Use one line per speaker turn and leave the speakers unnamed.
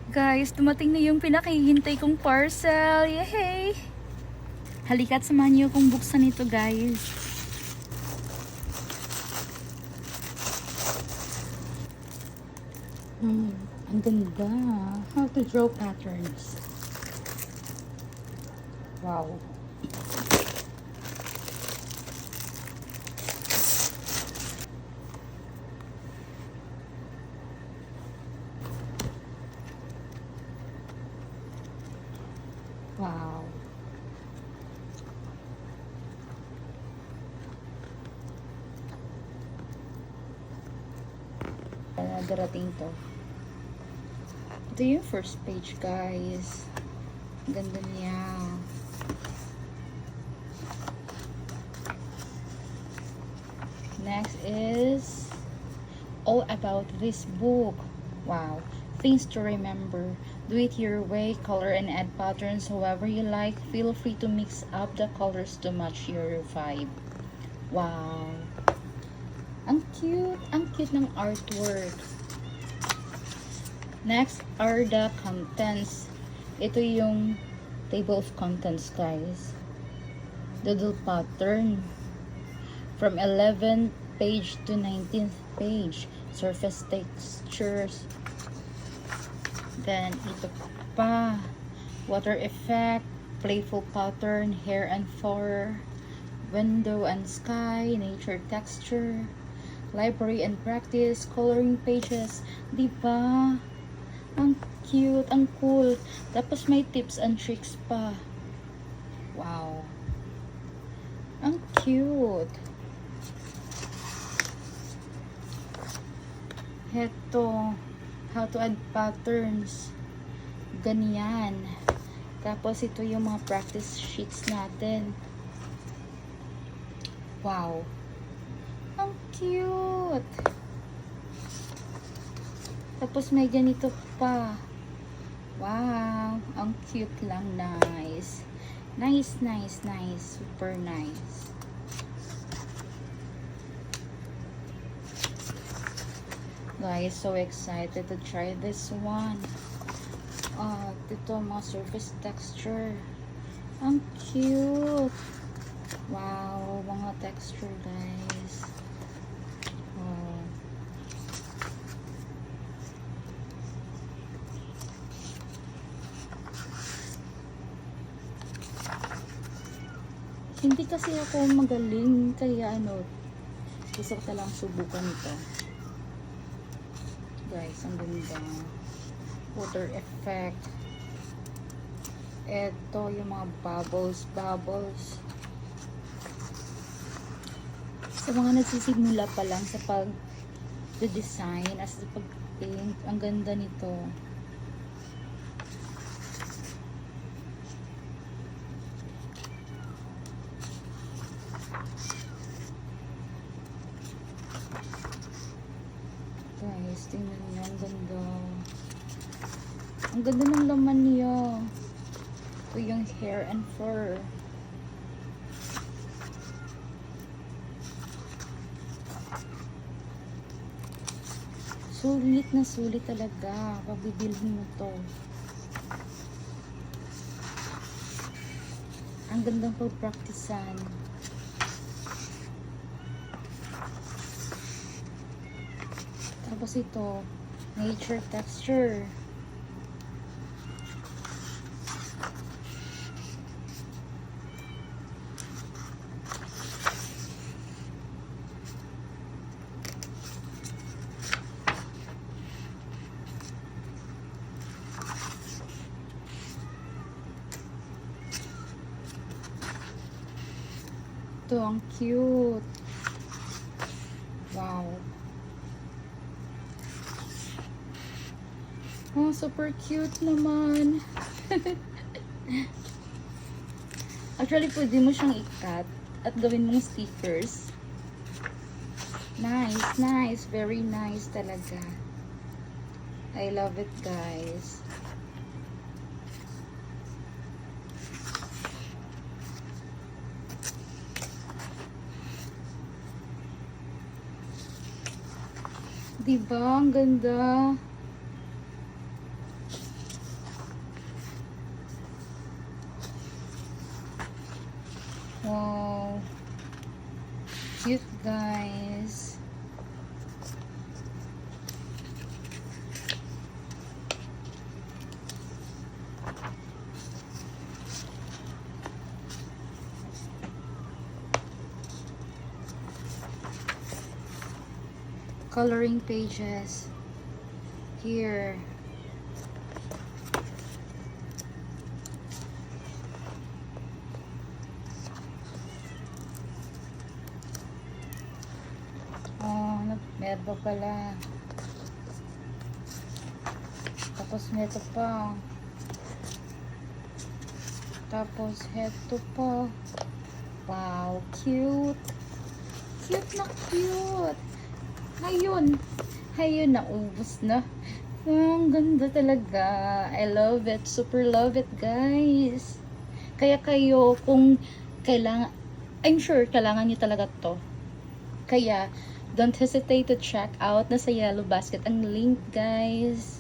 Guys, dumating na yung pinakihintay kong parcel. Yay! Halika't samahan niyo kung buksan ito, guys. Ang ganda. How to draw patterns. Wow. Wow. Darating to. Ito yung first page, guys. Ganda niya. Next is all about this book. Wow. Things to remember. Do it your way, color and add patterns however you like. Feel free to mix up the colors to match your vibe. Wow. Ang cute ng artwork. Next are the contents. Ito yung table of contents, guys. Doodle pattern. From 11th page to 19th page. Surface textures. Then, ito pa. Water effect. Playful pattern. Hair and fur. Window and sky. Nature texture. Library and practice. Coloring pages. Diba? Ang cute, ang cool. Tapos may tips and tricks pa. Wow. Ang cute. Heto. How to add patterns. Ganyan. Tapos ito yung mga practice sheets natin. Wow. Ang cute. Tapos may ganito pa. Wow. Ang cute lang. Nice. Nice, nice, nice. Super nice. Guys, so excited to try this one. Ito mga surface texture. Ang cute. Wow. Mga texture, guys. Oh. Hindi kasi ako magaling, kaya gusto ko talang subukan ito. Guys, ang ganda. Water effect. Ito yung mga bubbles. Sa mga nagsisimula pa lang sa pag-design as sa pag-paint, ang ganda nito. Guys, tingnan niyo, ang ganda. Ang ganda ng laman niya. Ito yung hair and fur. Sulit na sulit talaga. Pabibilhin mo to. Ang gandang pag-practicean. Tapos ito, nature texture. Ito, ang cute. Wow. Oh, super cute naman. Actually, pwede mo siyang i-cut at gawin mong stickers. Nice, nice. Very nice talaga. I love it, guys. Diba? Ang ganda. cute, guys. Coloring pages here. Oh, meron pa pala. Tapos neto pa. Tapos heto pa. Wow, cute. Cute na cute. Ayun, naubos na. Ang ganda talaga. I love it. Super love it, guys. Kaya kayo, kung kailangan, I'm sure kailangan niyo talaga to. Kaya, don't hesitate to check out. Nasa Yellow Basket ang link, guys.